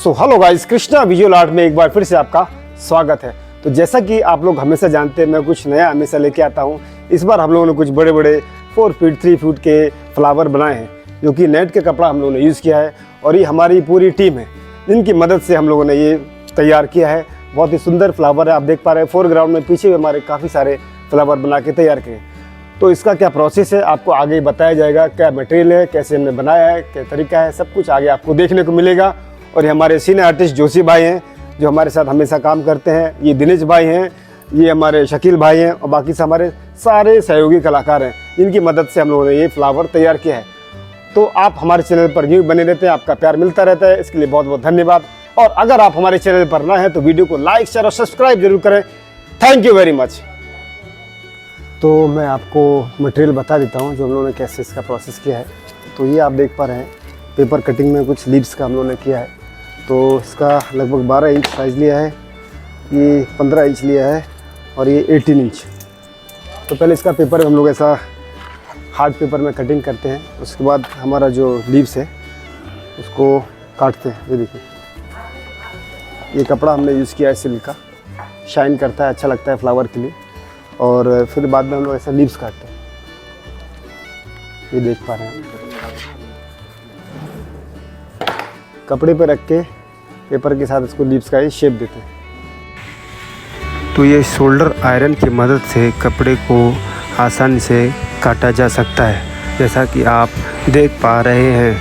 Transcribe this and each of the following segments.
So hello guys, Krishna visual art में एक बार फिर से आपका स्वागत है। तो जैसा कि आप लोग हमेशा जानते हैं, मैं कुछ नया हमेशा लेके आता हूँ। इस बार हम लोगों ने कुछ बड़े बड़े 4 फीट 3 फीट के फ्लावर बनाए हैं, जो कि नेट के कपड़ा हम लोगों ने यूज़ किया है। और ये हमारी पूरी टीम है जिनकी मदद से हम लोगों ने ये तैयार किया है। बहुत ही सुंदर फ्लावर है, आप देख पा रहे हैं। फोरग्राउंड में पीछे भी हमारे काफ़ी सारे फ्लावर बना के तैयार किए। तो इसका क्या प्रोसेस है आपको आगे बताया जाएगा, क्या मटेरियल है, कैसे हमने बनाया है, क्या तरीका है, सब कुछ आगे आपको देखने को मिलेगा। और ये हमारे सीनियर आर्टिस्ट जोशी भाई हैं जो हमारे साथ हमेशा काम करते हैं। ये दिनेश भाई हैं, ये हमारे शकील भाई हैं और बाकी से हमारे सारे सहयोगी कलाकार हैं जिनकी मदद से हम लोगों ने ये फ्लावर तैयार किया है। तो आप हमारे चैनल पर यूँ बने रहते हैं, आपका प्यार मिलता रहता है, इसके लिए बहुत बहुत धन्यवाद। और अगर आप हमारे चैनल पर नए हैं तो वीडियो को लाइक शेयर और सब्सक्राइब जरूर करें। Thank you very much. तो मैं आपको मटेरियल बता देता हूँ जो हम लोगों ने कैसे इसका प्रोसेस किया है। तो ये आप देख पा रहे हैं, पेपर कटिंग में कुछ लीव्स का हम लोगों ने किया है। तो इसका लगभग 12 इंच साइज़ लिया है, ये 15 इंच लिया है और ये 18 इंच। तो पहले इसका पेपर हम लोग ऐसा हार्ड पेपर में कटिंग करते हैं। उसके बाद हमारा जो लीव्स है उसको काटते हैं। ये देखिए, ये कपड़ा हमने यूज़ किया है सिल्क का, शाइन करता है, अच्छा लगता है फ्लावर के लिए। और फिर बाद में हम लोग ऐसा लीव्स काटते हैं, ये देख पा रहे हैं। कपड़े पर रख के पेपर के साथ इसको लीव्स का ही शेप देते हैं। तो ये शोल्डर आयरन की मदद से कपड़े को आसानी से काटा जा सकता है, जैसा कि आप देख पा रहे हैं।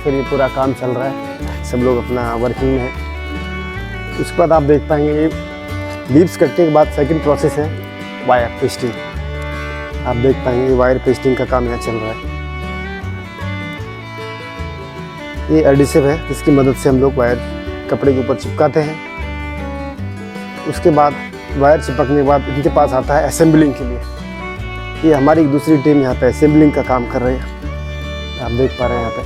फिर ये पूरा काम चल रहा है, सब लोग अपना वर्किंग में है। उसके बाद आप देख पाएंगे ये लीव्स कटने के बाद सेकंड प्रोसेस है वायर पेस्टिंग। आप देख पाएंगे वायर पेस्टिंग का काम यहाँ चल रहा है। ये एडिसिव है जिसकी मदद से हम लोग वायर कपड़े के ऊपर चिपकाते हैं। उसके बाद वायर चिपकने के बाद इनके पास आता है असेंबलिंग के लिए। ये हमारी एक दूसरी टीम यहाँ पे असेंबलिंग का काम कर रही है। आप देख पा रहे हैं यहाँ पे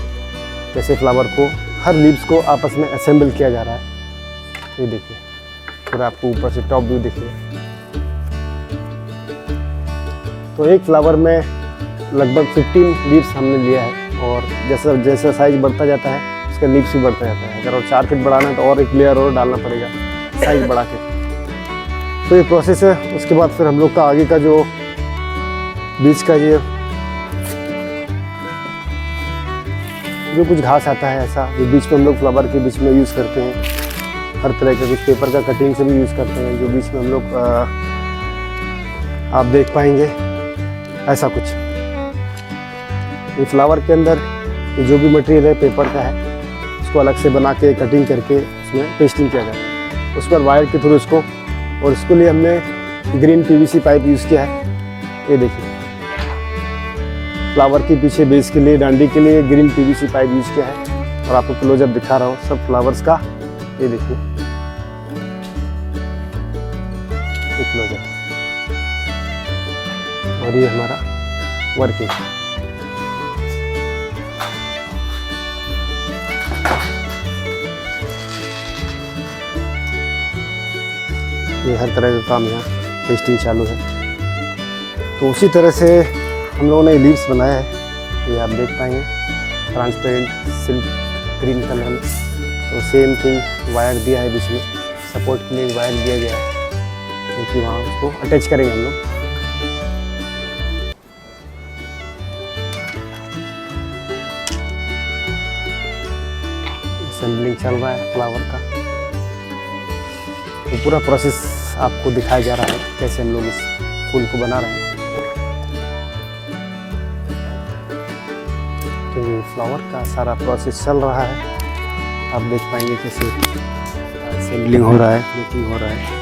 कैसे फ्लावर को, हर लीव्स को आपस में असेंबल किया जा रहा है। ये देखिए, पूरा आपको ऊपर से टॉप व्यू देखिए। तो एक फ्लावर में लगभग 15 लीव्स हमने लिया है। और जैसा जैसा साइज बढ़ता जाता है उसका लीव्स भी बढ़ता जाता है। अगर और 4 फीट बढ़ाना है तो और एक लेयर और डालना पड़ेगा साइज बढ़ा के। तो ये प्रोसेस है। उसके बाद फिर हम लोग का आगे का जो बीच का ये जो कुछ घास आता है ऐसा, जो बीच में हम लोग फ्लावर के बीच में यूज़ करते हैं। हर तरह के कुछ पेपर का कटिंग से भी यूज़ करते हैं, जो बीच में हम लोग आप देख पाएंगे ऐसा कुछ। ये फ्लावर के अंदर ये जो भी मटेरियल है पेपर का है, उसको अलग से बना के कटिंग करके उसमें पेस्टिंग किया जाता है। उस पर वायर के थ्रू इसको, और इसके लिए हमने ग्रीन PVC पाइप यूज़ किया है। ये देखिए, फ्लावर के पीछे बेस के लिए, डांडी के लिए ग्रीन PVC पाइप यूज़ किया है। और आपको क्लोजअप दिखा रहा हूँ सब फ्लावर्स का। ये देखिए, ये क्लोजअप, और ये हमारा वर्किंग। ये हर तरह का काम यहाँ पेस्टिंग चालू है। तो उसी तरह से हम लोगों ने लीव्स बनाया है। ये आप देख पाएंगे ट्रांसपेरेंट सिल्क ग्रीन कलर में। तो सेम थिंग वायर दिया है बीच में, सपोर्ट के लिए वायर दिया गया है, क्योंकि वहाँ उसको अटैच करेंगे हम लोग। असेंबलिंग चल रहा है फ्लावर का। तो पूरा प्रोसेस आपको दिखाया जा रहा है कैसे हम लोग इस फूल को बना रहे हैं। तो ये फ्लावर का सारा प्रोसेस चल रहा है। आप देख पाएंगे कैसे असेंबलिंग हो रहा है, मेकिंग हो रहा है।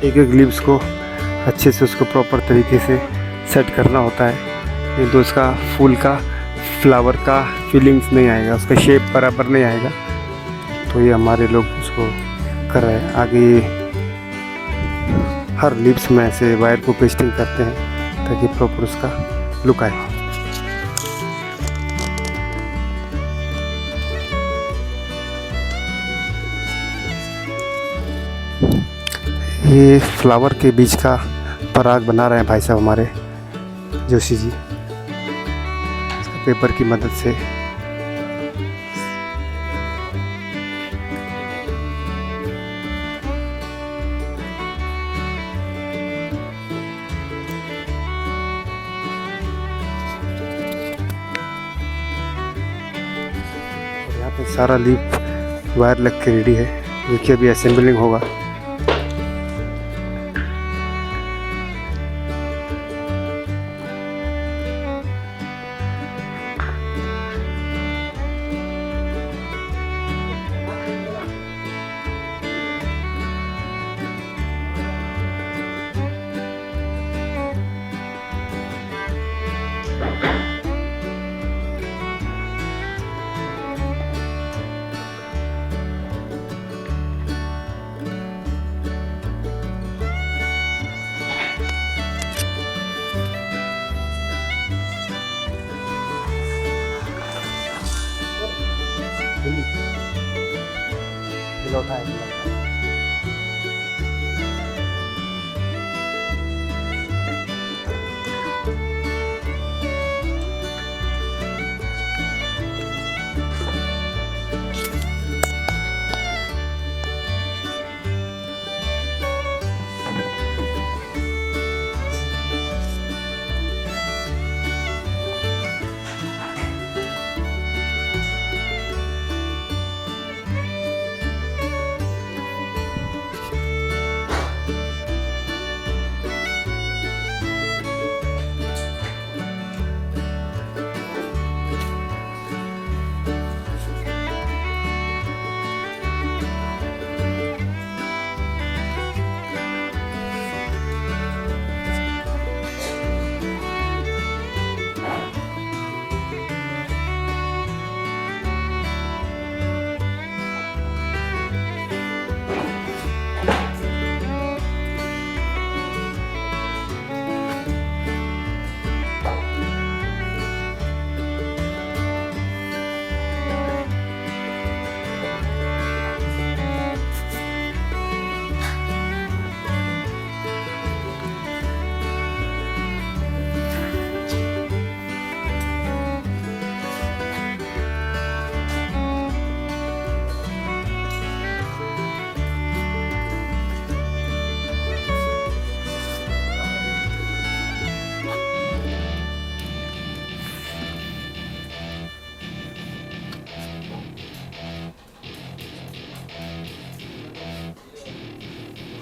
एक एक लीव्स को अच्छे से उसको प्रॉपर तरीके से सेट करना होता है, नहीं तो उसका फूल का फ्लावर का फीलिंग्स नहीं आएगा, उसका शेप बराबर नहीं आएगा। तो ये हमारे लोग उसको कर रहे हैं। आगे हर लिप्स में ऐसे वायर को पेस्टिंग करते हैं ताकि प्रॉपर उसका लुक आए। ये फ्लावर के बीच का पराग बना रहे हैं भाई साहब हमारे जोशी जी, पेपर की मदद से। यहाँ पे सारा लीफ वायर लग के रेडी है, जो कि अभी असेंबलिंग होगा।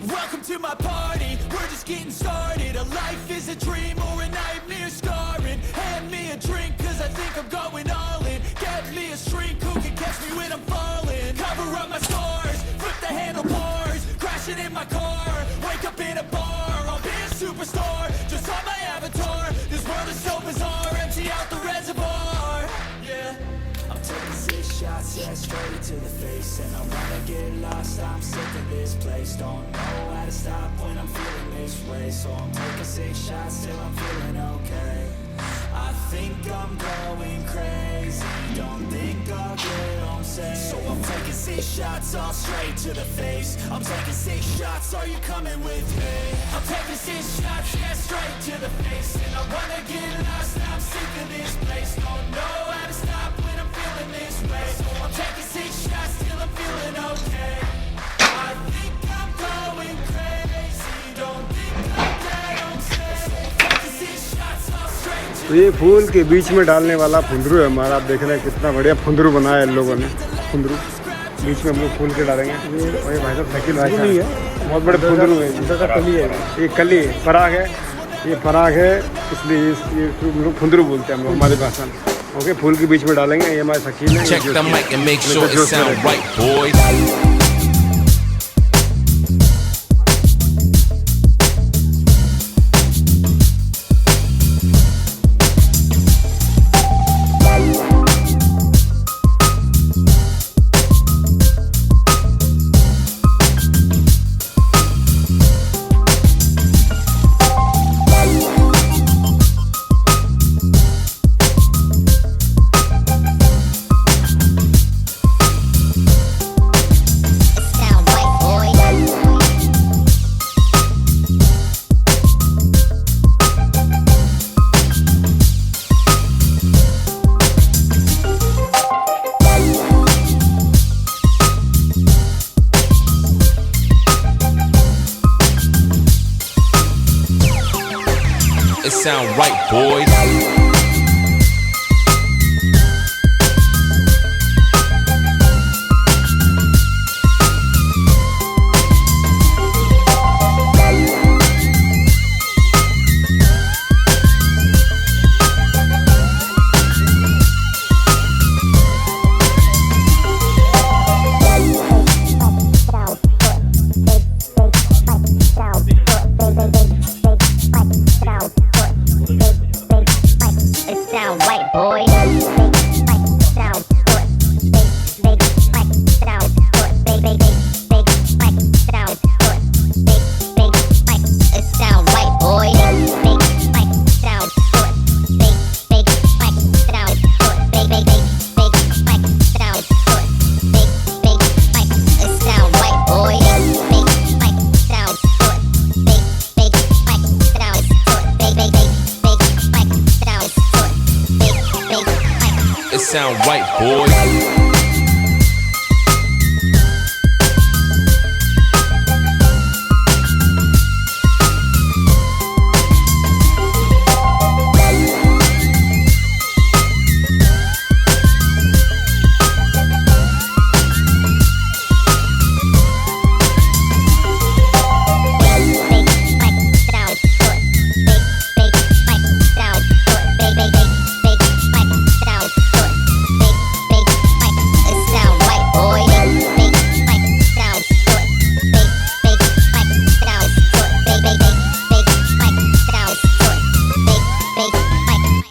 Welcome to my party, we're just getting started. A life is a dream or a nightmare scarring. Hand me a drink cause I think I'm going all in. Get me a shrink who can catch me when I'm falling. Cover up my scars, flip the handlebars. Crashing in my car, wake up in a bar. I'll be a superstar, just on my avatar. This world is so bizarre, empty out the reservoir. Yeah, I'm taking 6 shots, yeah, straight to the face. And I wanna get lost, I'm sick of this place. Don't know how to stop when I'm feeling this way. So I'm taking 6 shots till I'm feeling okay. I think I'm going crazy, don't think I'll get home safe. So I'm taking 6 shots all straight to the face. I'm taking 6 shots, are you coming with me? I'm taking 6 shots, yeah, straight to the face. And I wanna get lost, I'm sick of this place. Don't know how to stop when I'm feeling this way. So I'm taking 6 shots till I'm feeling okay. I think I'm going crazy, don't think I'll get home safe. So I'm taking 6 shots all straight to तो ये फूल के बीच में डालने वाला फुंदरू है हमारा। आप देख रहे हैं कितना बढ़िया फुंदरू बनाया इन लोगों ने। फुंदरू बीच में हम लोग फूल के डालेंगे। और ये भाई साहब शकील भाई साहब बहुत बड़े फुंदरू है। ये कली पराग है, ये पराग है, इसलिए ये हम लोग फुंदरू बोलते हैं हम लोग हमारी भाषा में। ओके, फूल के बीच में डालेंगे। ये हमारे शकील है। check the mic and make sure it sound right, boys. sound right, boy. Sound right, boy.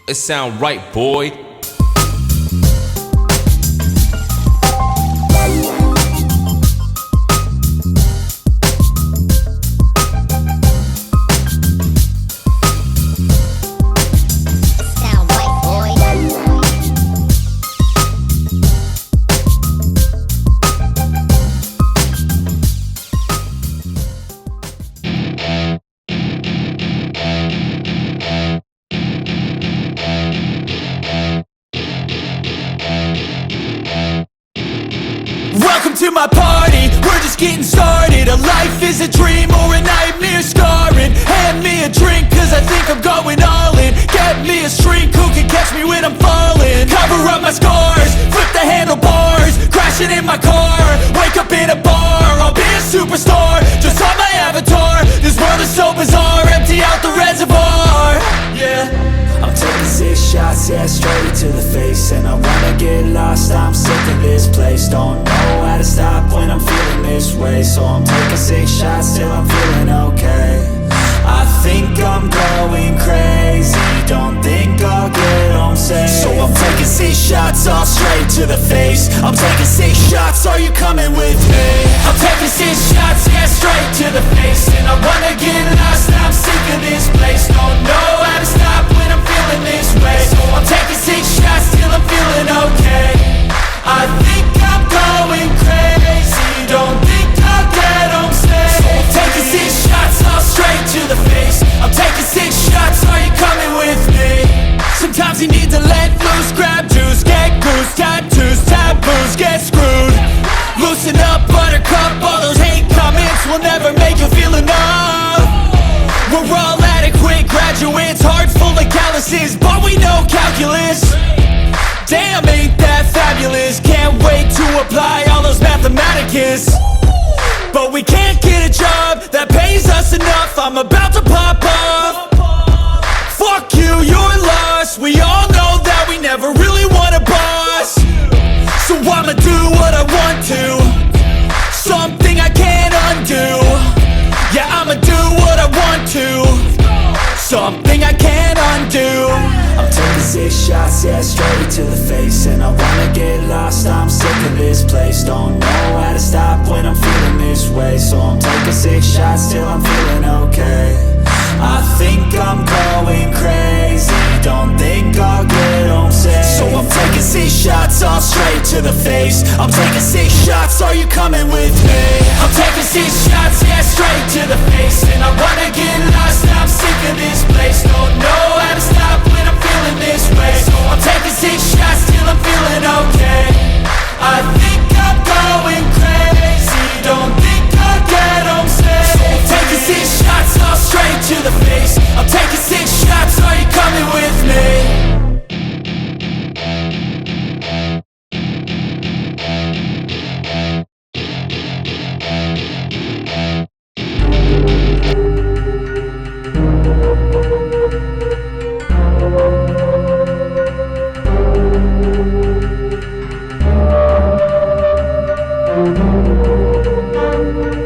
It sound right, boy. Welcome to my party, we're just getting started. A life is a dream or a nightmare scarring. Hand me a drink cause I think I'm going all in. Get me a shrink who can catch me when I'm falling. Cover up my scars, flip the handlebars. Crashing in my car, wake up in a bar. I'll be a superstar, just on my avatar. This world is so bizarre, empty out the reservoir. Yeah, I'm taking 6 shots, yeah, straight to the face. And I wanna get lost, I'm sick of this place. Don't know how to stop when I'm feeling this way. So I'm taking 6 shots till I'm feeling okay. I think I'm going crazy, don't think I'll get home safe. So I'm taking 6 shots, all straight to the face. I'm taking 6 shots, are you coming with me? I'm taking 6 shots, yeah, straight to the face. And I wanna get lost, I'm sick of this place. Don't know how to stop when I'm feeling this way. So I'm taking 6 shots till I'm feeling okay. I think I'm going crazy, don't think I'll get home safe. So I'm taking 6 shots, all straight to the face. I'm taking 6 shots, are you coming with me? Sometimes you need to let loose, grab juice, get goose, tattoos, taboos, get screwed. Loosen up, buttercup, all those hate comments will never make you feel enough. We're all adequate graduates, heart full of calluses, but we know calculus. Damn, ain't that fabulous? Can't wait to apply all those mathematicus. But we can't get a job that pays us enough. I'm about to pop off. Fuck you, you're lost. We all know that we never really want a boss. So I'ma do what I want to, something I can't undo. Yeah, I'ma do what I want to, something I can't undo. I'm taking 6 shots, yeah, straight to the face. And I wanna get lost, I'm sick of this place. Don't know how to stop when I'm feeling this way. So I'm taking 6 shots till I'm feeling okay. I think I'm going crazy, don't think I'll get home safe. So I'm taking 6 shots, all straight to the face. I'm taking 6 shots, are you coming with me? I'm taking 6 shots, yeah, straight to the face. And I wanna get lost, I'm sick of this place. Don't know how to stop when I'm feeling this way. So I'm taking 6 shots till I'm feeling okay. I think I'm going crazy, don't think I'll get home safe. So I'm taking 6 shots, all straight to the face. I'm taking 6 shots, Tharmokal.